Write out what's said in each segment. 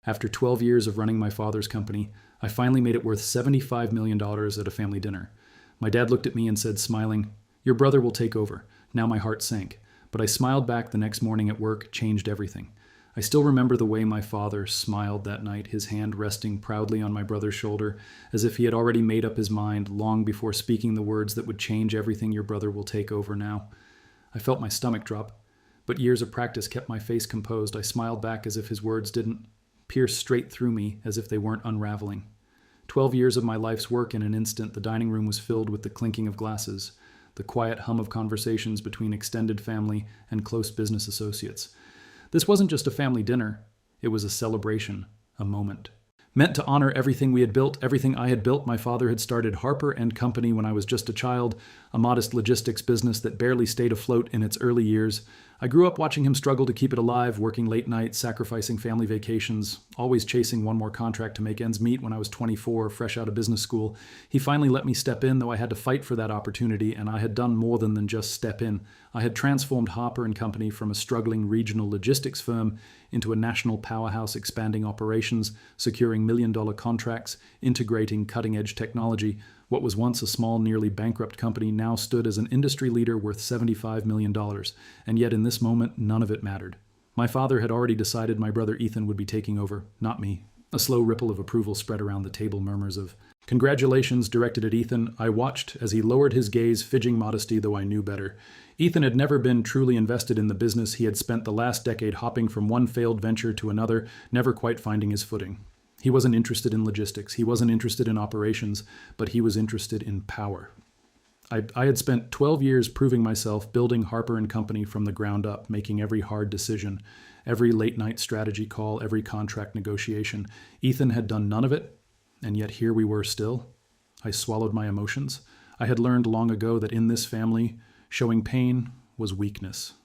After 12 years of running my father's company, I finally made it worth $75 million at a family dinner. My dad looked at me and said, smiling, "Your brother will take over." Now my heart sank, but I smiled back the next morning at work, changed everything. I still remember the way my father smiled that night, his hand resting proudly on my brother's shoulder, as if he had already made up his mind long before speaking the words that would change everything. "Your brother will take over now." I felt my stomach drop, but years of practice kept my face composed. I smiled back as if his words didn't pierce straight through me, as if they weren't unraveling. 12 years of my life's work in an instant. The dining room was filled with the clinking of glasses, the quiet hum of conversations between extended family and close business associates. This wasn't just a family dinner. It was a celebration, a moment. Meant to honor everything we had built, everything I had built. My father had started Harper & Company when I was just a child, a modest logistics business that barely stayed afloat in its early years. I grew up watching him struggle to keep it alive, working late nights, sacrificing family vacations, always chasing one more contract to make ends meet. When I was 24, fresh out of business school, he finally let me step in, though I had to fight for that opportunity, and I had done more than just step in. I had transformed Harper & Company from a struggling regional logistics firm into a national powerhouse, expanding operations, securing million-dollar contracts, integrating cutting-edge technology. What was once a small, nearly bankrupt company now stood as an industry leader worth $75 million, and yet in this moment, none of it mattered. My father had already decided my brother Ethan would be taking over, not me. A slow ripple of approval spread around the table, murmurs of congratulations directed at Ethan. I watched as he lowered his gaze, fidging modesty, though I knew better. Ethan had never been truly invested in the business. He had spent the last decade hopping from one failed venture to another, never quite finding his footing. He wasn't interested in logistics. He wasn't interested in operations, but he was interested in power. I had spent 12 years proving myself, building Harper & Company from the ground up, making every hard decision, every late-night strategy call, every contract negotiation. Ethan had done none of it, and yet here we were still. I swallowed my emotions. I had learned long ago that in this family, showing pain was weakness.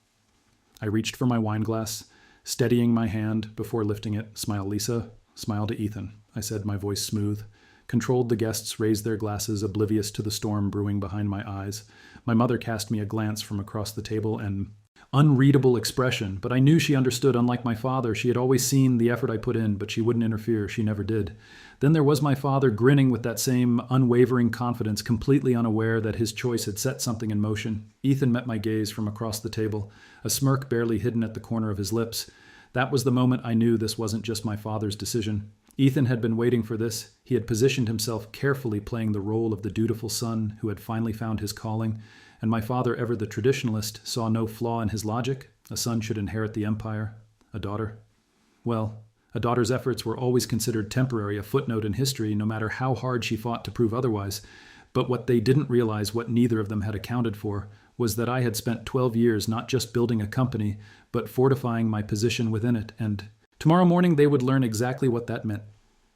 I reached for my wine glass, steadying my hand before lifting it. "Smile, Lisa." "Smile to Ethan," I said, my voice smooth. Controlled the guests raised their glasses, oblivious to the storm brewing behind my eyes. My mother cast me a glance from across the table, an unreadable expression, but I knew she understood. Unlike my father, she had always seen the effort I put in, but she wouldn't interfere. She never did. Then there was my father, grinning with that same unwavering confidence, completely unaware that his choice had set something in motion. Ethan met my gaze from across the table, a smirk barely hidden at the corner of his lips. That was the moment I knew this wasn't just my father's decision. Ethan had been waiting for this. He had positioned himself carefully, playing the role of the dutiful son who had finally found his calling. And my father, ever the traditionalist, saw no flaw in his logic. A son should inherit the empire. A daughter? Well, a daughter's efforts were always considered temporary, a footnote in history, no matter how hard she fought to prove otherwise. But what they didn't realize, what neither of them had accounted for, was that I had spent 12 years not just building a company, but fortifying my position within it. And tomorrow morning they would learn exactly what that meant.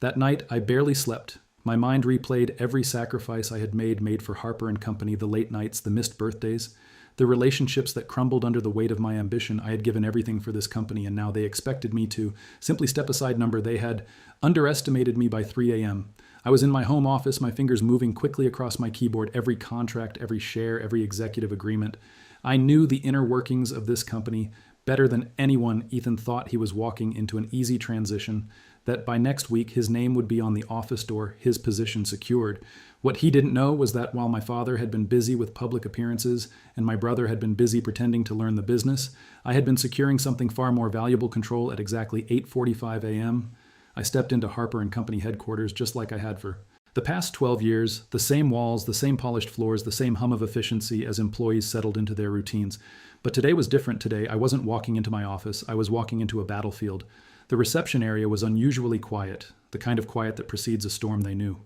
That night I barely slept. My mind replayed every sacrifice I had made for Harper & Company, the late nights, the missed birthdays, the relationships that crumbled under the weight of my ambition. I had given everything for this company, and now they expected me to simply step aside. They had underestimated me by 3 a.m. I was in my home office, my fingers moving quickly across my keyboard, every contract, every share, every executive agreement. I knew the inner workings of this company better than anyone. Ethan thought he was walking into an easy transition, that by next week his name would be on the office door, his position secured. What he didn't know was that while my father had been busy with public appearances and my brother had been busy pretending to learn the business, I had been securing something far more valuable, control. At exactly 8:45 a.m., I stepped into Harper & Company headquarters just like I had for the past 12 years, the same walls, the same polished floors, the same hum of efficiency as employees settled into their routines. But today was different. Today, I wasn't walking into my office. I was walking into a battlefield. The reception area was unusually quiet, the kind of quiet that precedes a storm they knew.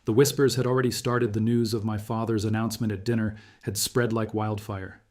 The whispers had already started. The news of my father's announcement at dinner had spread like wildfire.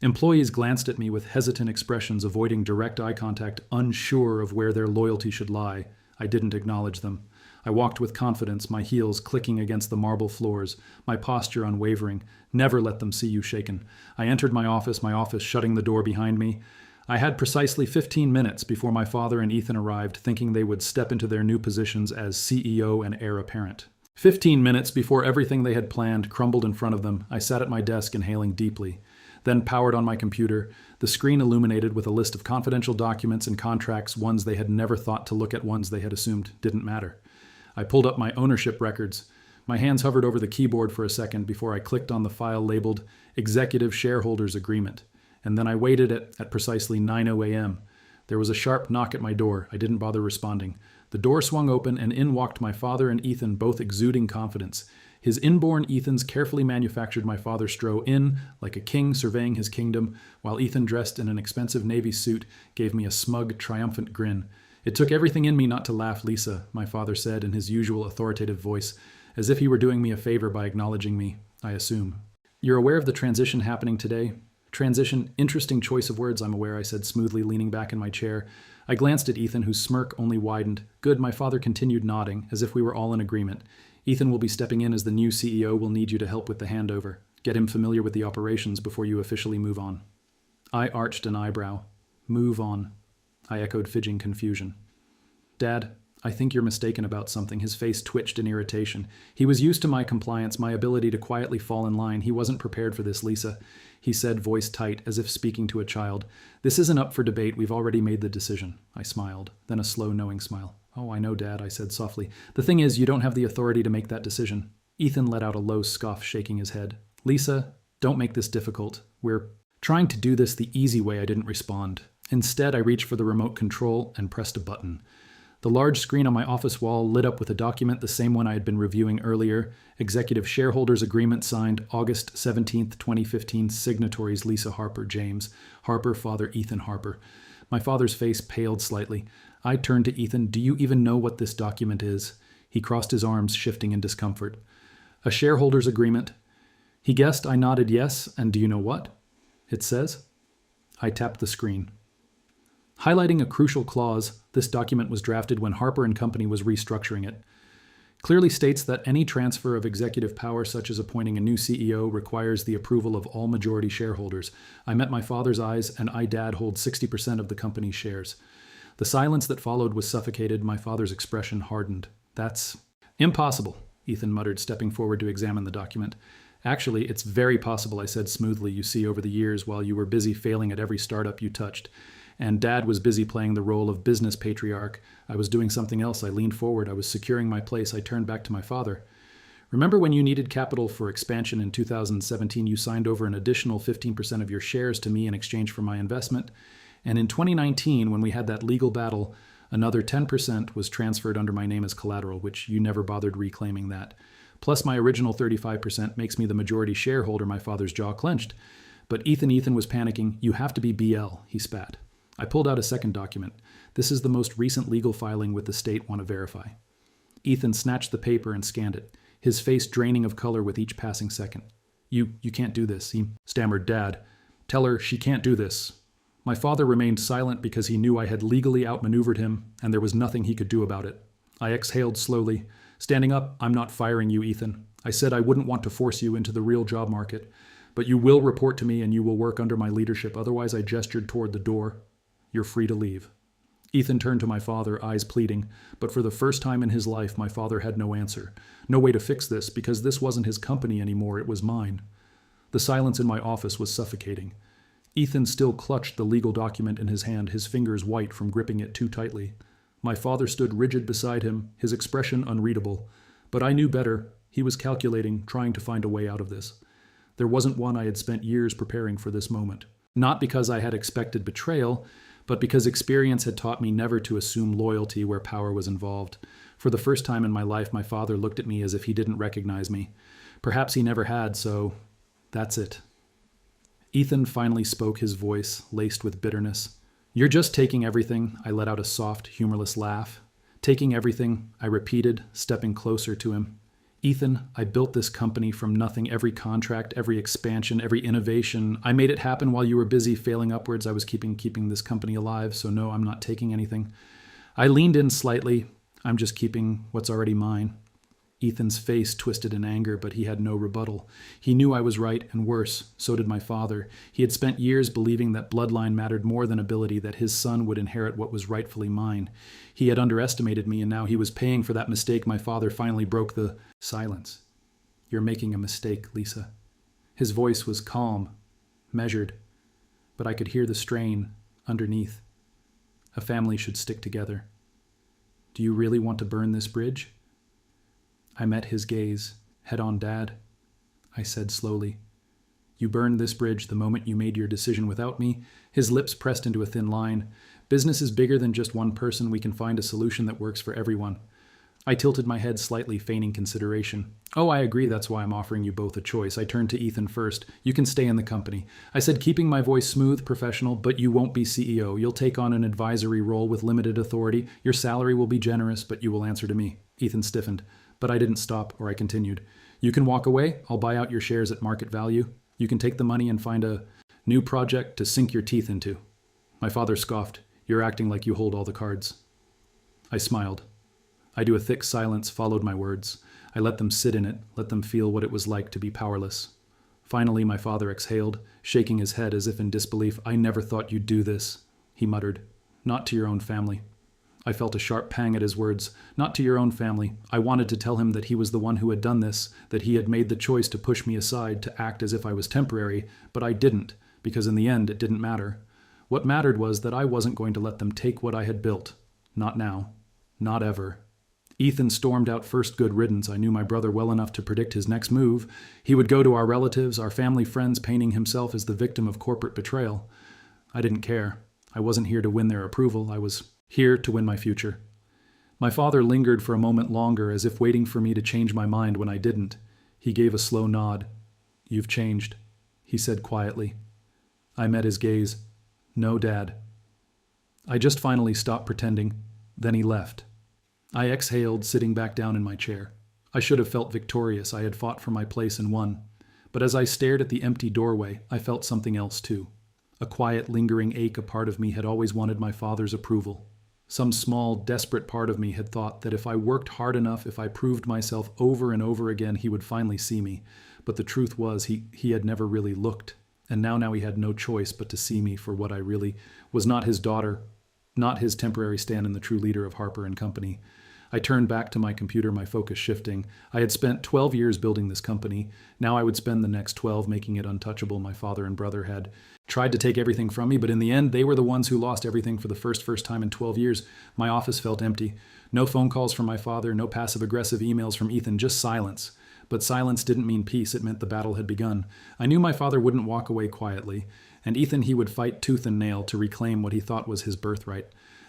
Employees glanced at me with hesitant expressions, avoiding direct eye contact, unsure of where their loyalty should lie. I didn't acknowledge them. I walked with confidence, my heels clicking against the marble floors, my posture unwavering. Never let them see you shaken. I entered my office shutting the door behind me. I had precisely 15 minutes before my father and Ethan arrived, thinking they would step into their new positions as CEO and heir apparent. 15 minutes before everything they had planned crumbled in front of them. I sat at my desk, inhaling deeply, then powered on my computer. The screen illuminated with a list of confidential documents and contracts, ones they had never thought to look at, ones they had assumed didn't matter. I pulled up my ownership records. My hands hovered over the keyboard for a second before I clicked on the file labeled Executive Shareholders Agreement. And then I waited at precisely 9:00 a.m. There was a sharp knock at my door. I didn't bother responding. The door swung open, and in walked my father and Ethan, both exuding confidence. His inborn Ethan's carefully manufactured my father strode in like a king surveying his kingdom, while Ethan, dressed in an expensive navy suit, gave me a smug, triumphant grin. "It took everything in me not to laugh, Lisa," my father said in his usual authoritative voice, as if he were doing me a favor by acknowledging me, I assume. "You're aware of the transition happening today?" "Transition, interesting choice of words, I'm aware," I said smoothly, leaning back in my chair. I glanced at Ethan, whose smirk only widened. "Good," my father continued, nodding, as if we were all in agreement. "Ethan will be stepping in as the new CEO. Will need you to help with the handover. Get him familiar with the operations before you officially move on." I arched an eyebrow. "Move on," I echoed, fidgeting confusion. "Dad, I think you're mistaken about something." His face twitched in irritation. He was used to my compliance, my ability to quietly fall in line. He wasn't prepared for this, Lisa, he said, voice tight, as if speaking to a child. "This isn't up for debate. We've already made the decision." I smiled, then a slow, knowing smile. "Oh, I know, Dad," I said softly. "The thing is, you don't have the authority to make that decision." Ethan let out a low scoff, shaking his head. "Lisa, don't make this difficult. We're trying to do this the easy way." I didn't respond. Instead, I reached for the remote control and pressed a button. The large screen on my office wall lit up with a document, the same one I had been reviewing earlier. Executive Shareholders Agreement signed August 17th, 2015. Signatories Lisa Harper, James Harper, father Ethan Harper. My father's face paled slightly. I turned to Ethan. "Do you even know what this document is?" He crossed his arms, shifting in discomfort. "A shareholders agreement." He guessed. I nodded yes. "And do you know what it says?" I tapped the screen. Highlighting a crucial clause, this document was drafted when Harper & Company was restructuring it. Clearly states that any transfer of executive power, such as appointing a new CEO, requires the approval of all majority shareholders. I met my father's eyes, and I, Dad, hold 60% of the company's shares. The silence that followed was suffocated. My father's expression hardened. "That's impossible," Ethan muttered, stepping forward to examine the document. "Actually, it's very possible," I said smoothly. "You see, over the years, while you were busy failing at every startup you touched, and Dad was busy playing the role of business patriarch, I was doing something else." I leaned forward. I was securing my place. I turned back to my father. "Remember when you needed capital for expansion in 2017, you signed over an additional 15% of your shares to me in exchange for my investment? And in 2019, when we had that legal battle, another 10% was transferred under my name as collateral, which you never bothered reclaiming that. Plus my original 35% makes me the majority shareholder." My father's jaw clenched. But Ethan was panicking. "You have to be BL," he spat. I pulled out a second document. "This is the most recent legal filing with the state. Want to verify?" Ethan snatched the paper and scanned it, his face draining of color with each passing second. You can't do this," he stammered. "Dad, tell her she can't do this." My father remained silent because he knew I had legally outmaneuvered him, and there was nothing he could do about it. I exhaled slowly. Standing up, "I'm not firing you, Ethan. I said I wouldn't want to force you into the real job market, but you will report to me and you will work under my leadership." Otherwise, I gestured toward the door. "You're free to leave." Ethan turned to my father, eyes pleading, but for the first time in his life, my father had no answer. No way to fix this, because this wasn't his company anymore, it was mine. The silence in my office was suffocating. Ethan still clutched the legal document in his hand, his fingers white from gripping it too tightly. My father stood rigid beside him, his expression unreadable. But I knew better. He was calculating, trying to find a way out of this. There wasn't one I had spent years preparing for this moment. Not because I had expected betrayal, but because experience had taught me never to assume loyalty where power was involved. For the first time in my life, my father looked at me as if he didn't recognize me. Perhaps he never had, so that's it. Ethan finally spoke, his voice laced with bitterness. "You're just taking everything." I let out a soft, humorless laugh. "Taking everything," I repeated, stepping closer to him. "Ethan, I built this company from nothing. Every contract, every expansion, every innovation. I made it happen while you were busy failing upwards. I was keeping this company alive, so no, I'm not taking anything." I leaned in slightly. "I'm just keeping what's already mine." Ethan's face twisted in anger, but he had no rebuttal. He knew I was right, and worse, so did my father. He had spent years believing that bloodline mattered more than ability, that his son would inherit what was rightfully mine. He had underestimated me, and now he was paying for that mistake. My father finally broke the silence. "You're making a mistake, Lisa." His voice was calm, measured. but I could hear the strain underneath. A family should stick together. Do you really want to burn this bridge? I met his gaze. Head on, Dad, I said slowly. You burned this bridge the moment you made your decision without me. His lips pressed into a thin line. Business is bigger than just one person. We can find a solution that works for everyone. I tilted my head slightly, feigning consideration. Oh, I agree. That's why I'm offering you both a choice. I turned to Ethan first. You can stay in the company. I said, keeping my voice smooth, professional, but you won't be CEO. You'll take on an advisory role with limited authority. Your salary will be generous, but you will answer to me. Ethan stiffened, but I didn't stop, or I continued. You can walk away. I'll buy out your shares at market value. You can take the money and find a new project to sink your teeth into. My father scoffed. You're acting like you hold all the cards. I smiled. I do a thick silence followed my words. I let them sit in it, let them feel what it was like to be powerless. Finally, my father exhaled, shaking his head as if in disbelief. I never thought you'd do this, he muttered. Not to your own family. I felt a sharp pang at his words. Not to your own family. I wanted to tell him that he was the one who had done this, that he had made the choice to push me aside, to act as if I was temporary, but I didn't, because in the end it didn't matter. What mattered was that I wasn't going to let them take what I had built. Not now. Not ever. Ethan stormed out first good riddance. I knew my brother well enough to predict his next move. He would go to our relatives, our family friends, painting himself as the victim of corporate betrayal. I didn't care. I wasn't here to win their approval. I was here to win my future. My father lingered for a moment longer, as if waiting for me to change my mind when I didn't. He gave a slow nod. You've changed, he said quietly. I met his gaze. No, Dad. I just finally stopped pretending. Then he left. I exhaled, sitting back down in my chair. I should have felt victorious. I had fought for my place and won. But as I stared at the empty doorway, I felt something else too. A quiet, lingering ache. A part of me had always wanted my father's approval. Some small, desperate part of me had thought that if I worked hard enough, if I proved myself over and over again, he would finally see me. But the truth was, he had never really looked. And now he had no choice but to see me for what I really was. Not his daughter, not his temporary stand-in, the true leader of Harper & Company. I turned back to my computer, my focus shifting. I had spent 12 years building this company. Now I would spend the next 12 making it untouchable. My father and brother had tried to take everything from me, but in the end, they were the ones who lost everything for the first time in 12 years. My office felt empty. No phone calls from my father, no passive-aggressive emails from Ethan, just silence. But silence didn't mean peace. It meant the battle had begun. I knew my father wouldn't walk away quietly, and Ethan, he would fight tooth and nail to reclaim what he thought was his birthright.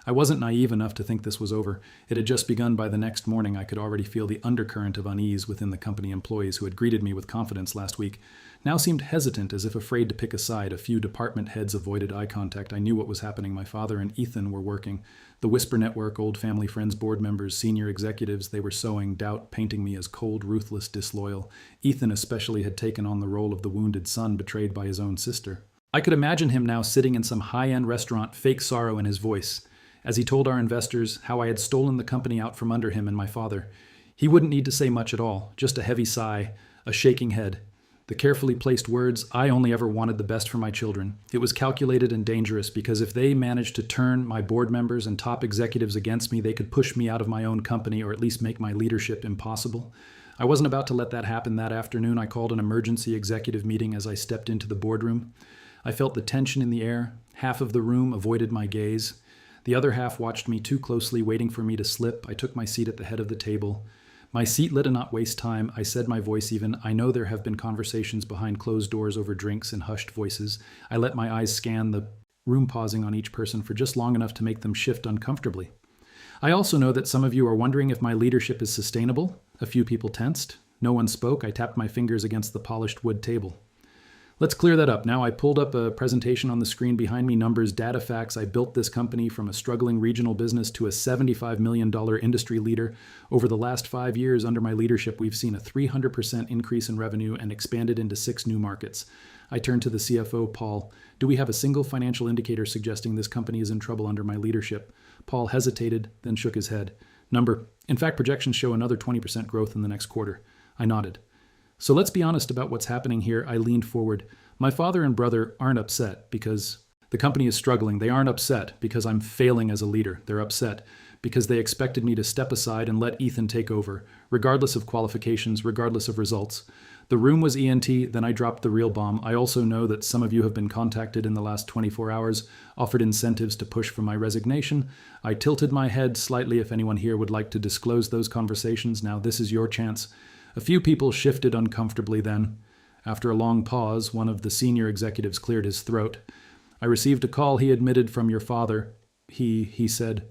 I wasn't naive enough to think this was over. It had just begun. By the next morning. I could already feel the undercurrent of unease within the company employees who had greeted me with confidence last week. Now seemed hesitant, as if afraid to pick a side. A few department heads avoided eye contact. I knew what was happening. My father and Ethan were working. The Whisper Network, old family friends, board members, senior executives, they were sowing doubt, painting me as cold, ruthless, disloyal. Ethan especially had taken on the role of the wounded son betrayed by his own sister. I could imagine him now sitting in some high-end restaurant, fake sorrow in his voice, as he told our investors how I had stolen the company out from under him and my father. He wouldn't need to say much at all, just a heavy sigh, a shaking head. The carefully placed words, I only ever wanted the best for my children. It was calculated and dangerous, because if they managed to turn my board members and top executives against me, they could push me out of my own company, or at least make my leadership impossible. I wasn't about to let that happen. That afternoon, I called an emergency executive meeting as I stepped into the boardroom. I felt the tension in the air. Half of the room avoided my gaze. The other half watched me too closely, waiting for me to slip. I took my seat at the head of the table. My seat lit to not waste time. I said, my voice even. I know there have been conversations behind closed doors over drinks and hushed voices. I let my eyes scan the room, pausing on each person for just long enough to make them shift uncomfortably. I also know that some of you are wondering if my leadership is sustainable. A few people tensed. No one spoke. I tapped my fingers against the polished wood table. Let's clear that up. Now I pulled up a presentation on the screen behind me, numbers, data, facts. I built this company from a struggling regional business to a $75 million industry leader. Over the last 5 years under my leadership, we've seen a 300% increase in revenue and expanded into 6 new markets. I turned to the CFO, Paul. Do we have a single financial indicator suggesting this company is in trouble under my leadership? Paul hesitated, then shook his head. In fact, projections show another 20% growth in the next quarter. I nodded. So let's be honest about what's happening here. I leaned forward. My father and brother aren't upset because the company is struggling. They aren't upset because I'm failing as a leader. They're upset because they expected me to step aside and let Ethan take over, regardless of qualifications, regardless of results. The room was ENT, then I dropped the real bomb. I also know that some of you have been contacted in the last 24 hours, offered incentives to push for my resignation. I tilted my head slightly if anyone here would like to disclose those conversations. Now this is your chance. A few people shifted uncomfortably then. After a long pause, one of the senior executives cleared his throat. I received a call, he admitted, from your father. He said.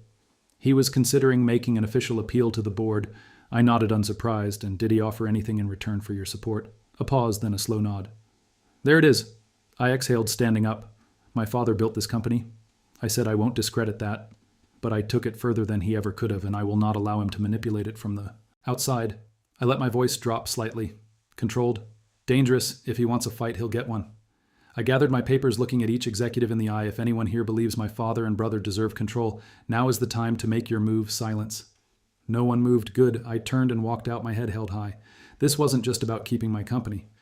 He was considering making an official appeal to the board. I nodded unsurprised, and did he offer anything in return for your support? A pause, then a slow nod. There it is. I exhaled, standing up. My father built this company. I said I won't discredit that, but I took it further than he ever could have, and I will not allow him to manipulate it from the outside. I let my voice drop slightly. Controlled. Dangerous. If he wants a fight, he'll get one. I gathered my papers, looking at each executive in the eye. If anyone here believes my father and brother deserve control, now is the time to make your move. Silence. No one moved. Good. I turned and walked out, my head held high. This wasn't just about keeping my company.